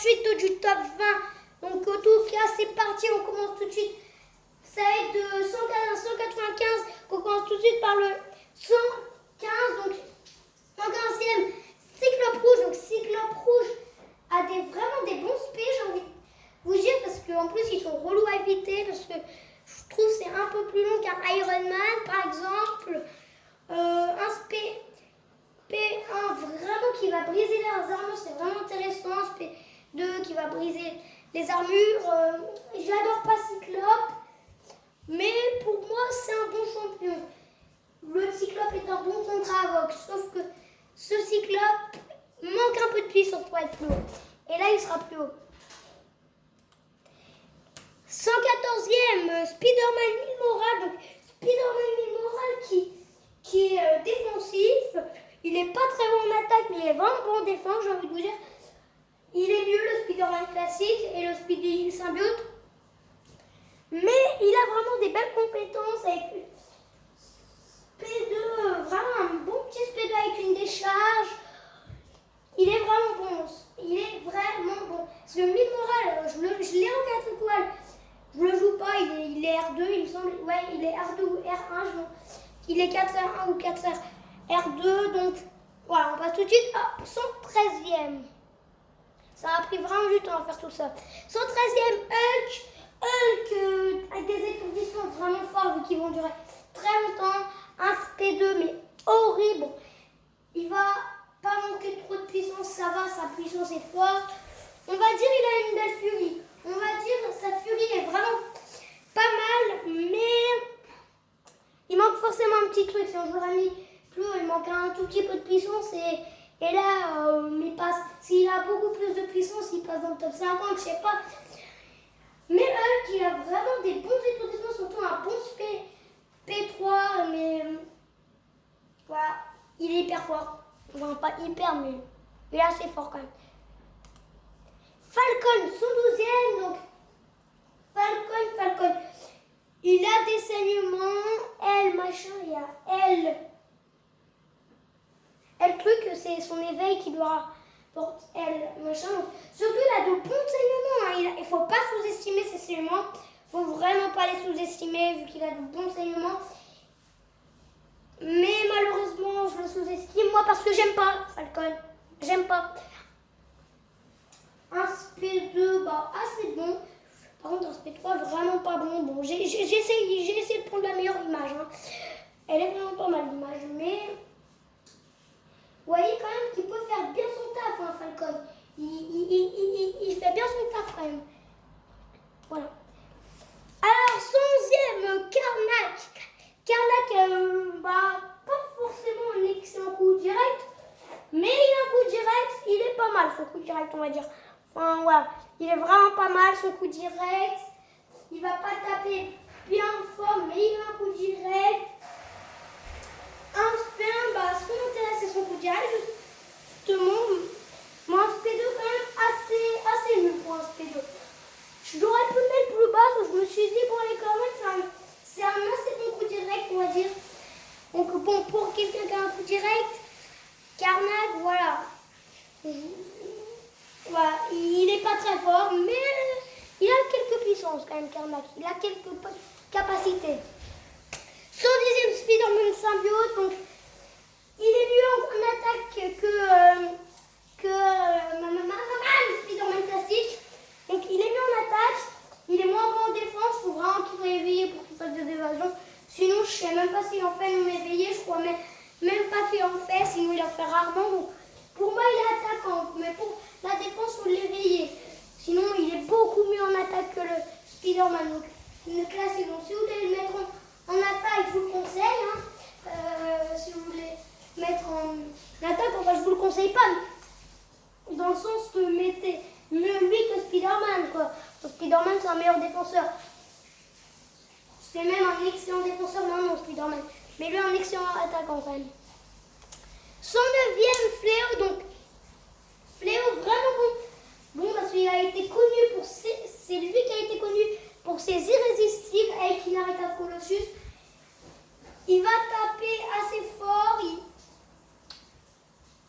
suite du top 20. Donc en tout cas, c'est parti, on commence tout de suite. Ça va être de 115 à 195. On commence tout de suite par le 115. Donc 115e, Cyclope Rouge. Donc Cyclope Rouge a vraiment des bons spés, j'ai envie de vous dire, parce qu'en plus ils sont relous à éviter, parce que je trouve que c'est un peu plus long qu'un Iron Man, par exemple. Un spé P1 vraiment qui va briser leurs armures, c'est vraiment intéressant. Un P2 qui va briser les armures. J'adore pas Cyclope, mais pour moi c'est un bon champion. Le Cyclope est un bon contre Avox, sauf que ce Cyclope manque un peu de puissance pour être plus haut. Et là il sera plus haut. 114e, Spider-Man Milmoral. Donc Spider-Man Milmoral qui est défensif. Il n'est pas très bon en attaque, mais il est vraiment bon en défense, j'ai envie de vous dire. Il est mieux le Spider-Man classique et le Speedy Symbiote. Mais il a vraiment des belles compétences avec P2, vraiment un bon petit P2 avec une décharge. Il est vraiment bon. Il est vraiment bon. Parce que Milmoral, je l'ai en 4 étoiles. Je le joue pas, il est R2, il me semble. Ouais, il est R2 ou R1. Il est 4R1 ou 4R2. Donc voilà, on passe tout de suite à 113e. Ça a pris vraiment du temps à faire tout ça. 113e, Hulk. Hulk avec des étourdissements vraiment forts vu qu'ils vont durer très longtemps. Un P2 mais horrible. Il va pas manquer trop de puissance, ça va, sa puissance est forte. On va dire il a une belle furie. On va dire sa furie est vraiment pas mal, mais il manque forcément un petit truc. Si on l'aurait mis plus haut, il manque un tout petit peu de puissance et là, il passe. S'il a beaucoup plus de puissance, il passe dans le top 50, je sais pas. Mais Hulk, il a vraiment des bons étourdissements, surtout un bon P3, mais voilà, il est hyper fort. Enfin, pas hyper, mais il est assez fort quand même. Falcon, 112e, donc Falcon. Il a des saignements, machin, il y a elle truc, c'est son éveil qui doit porter machin. Surtout, il a de bons saignements, hein. Il faut pas sous-estimer ses saignements. Il faut vraiment pas les sous-estimer vu qu'il a de bons saignements. Mais malheureusement, je le sous-estime, moi, parce que j'aime pas Falcon. J'aime pas. Un SP2, bah, assez bon. Par contre, un SP3, vraiment pas bon. Bon, j'ai essayé de prendre la meilleure image. Hein. Elle est vraiment pas mal l'image, mais vous voyez quand même qu'il peut faire bien son taf, hein, Falcon. Il fait bien son taf quand même. Voilà. Alors, 111e, Karnak. Karnak, pas forcément un excellent coup direct, mais il a un coup direct, il est pas mal son coup direct, on va dire. Enfin, voilà, il est vraiment pas mal son coup direct. Il va pas taper bien fort, mais il a un coup direct. Un spin, son intérêt c'est son coup direct, justement. Moi, un SP2 quand même assez nul pour un SP2. Je l'aurais pu le mettre plus bas, parce que je me suis dit, bon, les comments, c'est un assez bon coup direct, on va dire. Donc, bon, pour quelqu'un qui a un coup direct, Karnak, voilà. Voilà, il n'est pas très fort, mais il a quelques puissances quand même, Karnak. Il a quelques capacités. 110e Spider-Man Symbiote, donc il est mieux en attaque que Spider-Man classique. Donc il est mieux en attaque, il est moins bon en défense, il faut vraiment qu'il soit éveillé pour qu'il fasse des évasions. Sinon, je ne sais même pas s'il en fait non éveillé, je crois même pas qu'il en fait, sinon il en fait rarement. Donc, pour moi, il est attaquant, mais pour la défense, il faut l'éveiller. Sinon, il est beaucoup mieux en attaque que le Spider-Man. Donc, une classique. Donc, si vous voulez le mettre en attaque, je vous le conseille. Hein. Si vous voulez mettre en attaque, enfin, je vous le conseille pas. Dans le sens que mettez mieux lui que Spider-Man, quoi. Spider-Man, c'est un meilleur défenseur. C'est même un excellent défenseur, non, Spider-Man. Mais lui, un excellent attaquant, quand même. 109e Fléau, donc Fléau vraiment bon parce qu'il a été connu pour c'est lui qui a été connu pour ses irrésistibles avec Inarrêtable Colossus. Il va taper assez fort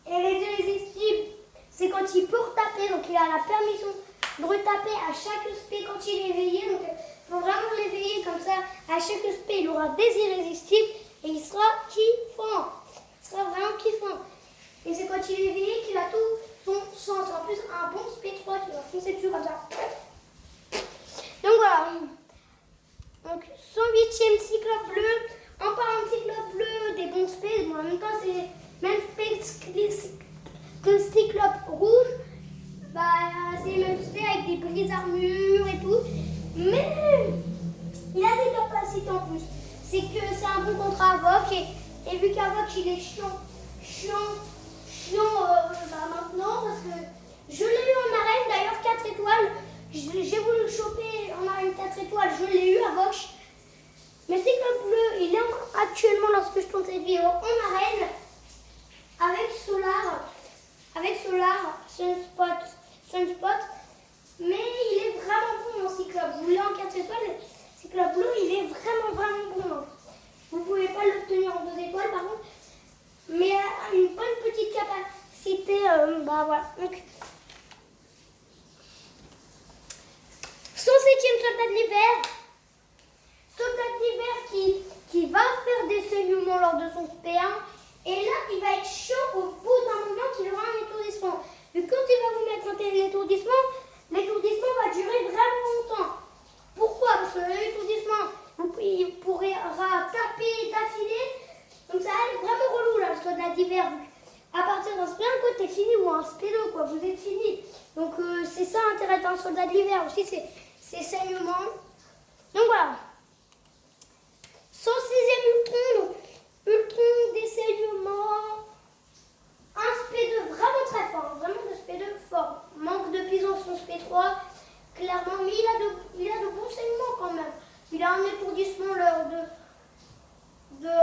et les irrésistibles, c'est quand quand il peut retaper, donc il a la permission de retaper à chaque spé quand il est éveillé. Donc il faut vraiment l'éveiller comme ça. À chaque spé, il aura des irrésistibles et il sera kiffant. Il sera vraiment kiffant. Et c'est quand il est éveillé qu'il a tout son sens. En plus, un bon spé 3 qui va foncer dessus comme ça. Donc voilà. Donc 108e cyclope bleu. En parlant de cyclope bleu, des bons spés, bon, en même temps c'est même spé que cyclope rouge. Bah, c'est le même spé avec des brises armures et tout. Mais il a des capacités en plus. C'est que c'est un bon contre Avoc. Et vu qu'Avoc il est chiant maintenant, parce que je l'ai eu en arène, d'ailleurs 4 étoiles. J'ai voulu le choper en arène 4 étoiles, je l'ai eu Avoc. Mais cyclope bleu, il est actuellement, lorsque je tourne cette vidéo, en arène avec Solar, Sunspot, mais il est vraiment bon mon cyclope. Vous voulez en 4 étoiles, cyclope bleu, il est vraiment bon. Vous ne pouvez pas l'obtenir en 2 étoiles par contre, mais une bonne petite capacité, bah voilà. Donc, 107e soldat de l'hiver. Soldat de l'hiver qui va faire des saignements lors de son P1. Et là, il va être chaud au bout d'un moment qu'il aura un étourdissement. Et quand il va vous mettre un étourdissement va durer vraiment longtemps. Pourquoi? Parce que l'étourdissement, il pourra taper d'affilée. Donc ça va être vraiment relou là, le soldat d'hiver. À partir d'un spé 1, t'es fini, ou un spé 2, quoi, vous êtes fini. Donc c'est ça l'intérêt d'un soldat d'hiver aussi, c'est saignement. Donc voilà. 106e Ultron des saignements. Un spé 2 vraiment très fort, vraiment de spé 2 fort. Manque de puissance son spé 3, clairement, mais il a de bons saignements quand même. Il a un étourdissement lors de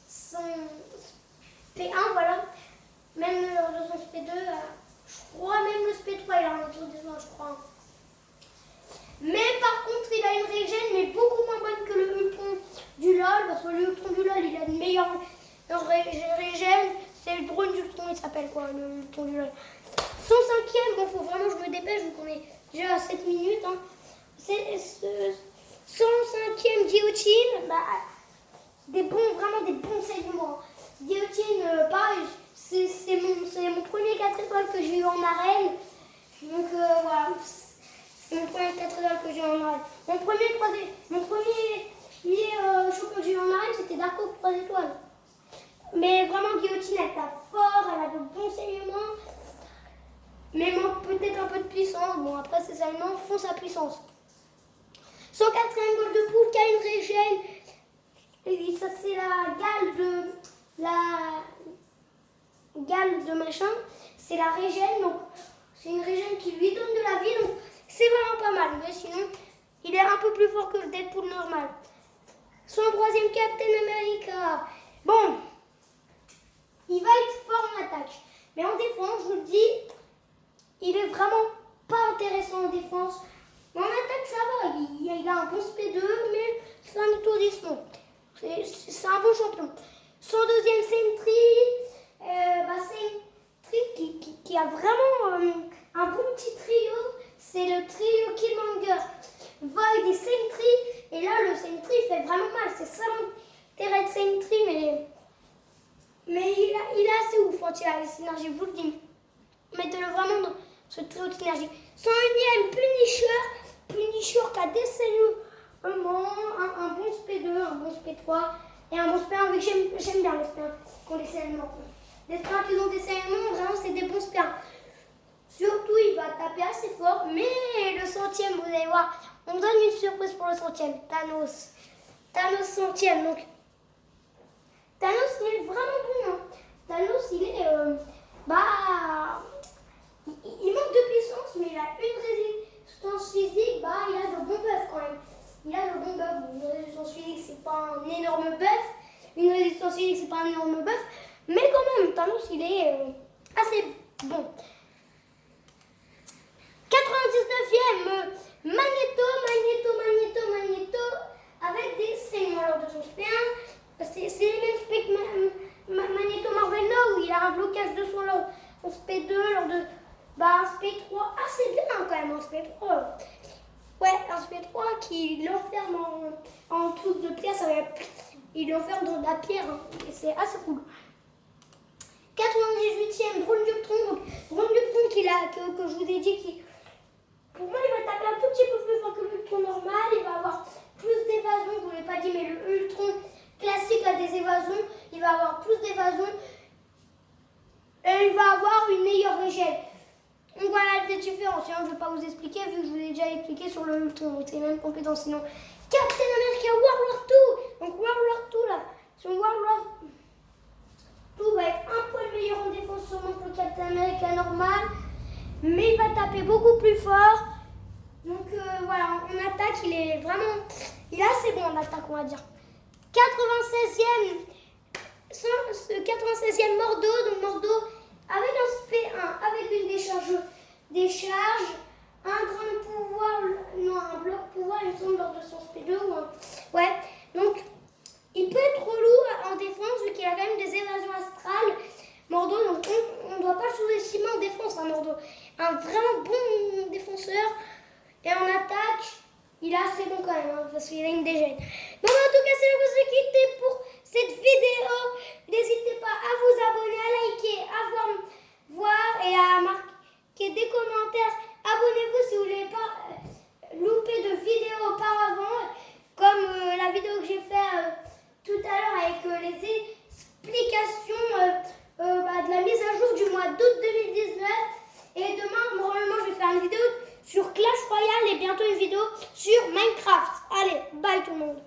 son P1, voilà. Même lors de son spé 2, je crois même le spé 3, il a un étourdissement, je crois. Mais par contre, il a une régène, mais beaucoup moins bonne que le Ultron du LOL, parce que le Ultron du LOL, il a une meilleure régène. C'est le drone du Ultron, il s'appelle quoi, le Ultron du LOL. 105e, bon, faut vraiment que je me dépêche, vu qu'on est déjà à 7 minutes. Hein. C'est 105e Guillotine, bah, vraiment des bons saignements. Guillotine, pareil, c'est mon premier 4 étoiles que j'ai eu en arène. Donc voilà. C'est mon premier 4 étoiles que j'ai en arène. Mon premier show que j'ai eu en arène, c'était Darko 3 étoiles. Mais vraiment, Guillotine, elle tape fort, elle a de bons saignements. Mais manque peut-être un peu de puissance. Bon, après, ces saignements font sa puissance. 104e Gold de Poule qui a une régène. Et ça, c'est la gale de machin. C'est la régène. Donc, c'est une régène qui lui donne de la vie. Donc, c'est vraiment pas mal, mais sinon, il est un peu plus fort que le Deadpool normal. 103e Captain America. Bon, il va être fort en attaque. Mais en défense, je vous le dis, il est vraiment pas intéressant en défense. En attaque, ça va. Il a un bon SP2, mais c'est un étourdissement. C'est un bon champion. 102e Sentry. Qui a vraiment un bon petit trio. C'est le trio Killmonger, Void et Sentry. Et là, le Sentry fait vraiment mal. C'est ça l'intérêt de Sentry, mais il est assez ouf quand il a les synergies. Je vous le dis. Mettez-le vraiment dans ce trio de synergie. 101e Punisher qui a des saignements, un bon SP2, un bon SP3 et un bon SP1. Vu que j'aime bien les SP1 qui ont des saignements. Les SP1 qui ont des saignements, vraiment, c'est des bons SP1. Surtout, il va taper assez fort, mais le 100e, vous allez voir, on donne une surprise pour le 100e, Thanos 100e, donc Thanos, il est vraiment bon, hein. Thanos, il est, il manque de puissance, mais il a une résistance physique, il a de bons buffs quand même. Il a de bons buffs, une résistance physique, c'est pas un énorme buff, une résistance physique, c'est pas un énorme buff, mais quand même, Thanos, il est assez bon. 99e, Magneto, avec des saignements lors de son SP1. C'est les mêmes specs Magneto Marvel là où il a un blocage de son SP2, lors de un SP3. Ah, c'est bien quand même un SP3. Ouais, un SP3 qui l'enferme en truc de pierre, il l'enferme dans de la pierre. Hein, et c'est assez cool. 98e, drone de pont. Drone de pont que je vous ai dit, pour moi, il va taper un tout petit peu plus fort que le Ultron normal. Il va avoir plus d'évasion. Je ne vous l'ai pas dit, mais le Ultron classique a des évasions. Il va avoir plus d'évasion. Et il va avoir une meilleure échelle. Donc voilà les différences. Je ne vais pas vous expliquer vu que je vous ai déjà expliqué sur le Ultron. Donc c'est même compétence. Sinon, Captain America World War II. Donc World War II là. Sur World War II va être un poil meilleur en défense sûrement que le Captain America normal. Mais il va taper beaucoup plus fort. Donc voilà, en attaque, il est assez bon en attaque, on va dire. 96e, 96e Mordo. Donc Mordo avec un P1, avec une décharge, un grain de pouvoir, non, un bloc pouvoir, il me semble, lors de son SP2. Ouais, donc il peut être relou en défense vu qu'il a quand même des évasions astrales. Mordo, donc on ne doit pas sous-estimer en défense, hein, Mordo. Un vraiment bon défenseur. Et en attaque, il est assez bon quand même, hein, parce qu'il a une dégène. Donc en tout cas, c'est là que je vais quitter pour cette vidéo. N'hésitez pas à vous abonner, à liker, à voir et à marquer des commentaires. Abonnez-vous si vous ne voulez pas louper de vidéos auparavant, comme la vidéo que j'ai fait tout à l'heure avec les explications de la mise à jour du mois d'août 2019. Et demain, normalement, je vais faire une vidéo sur Clash Royale et bientôt une vidéo sur Minecraft. Allez, bye tout le monde.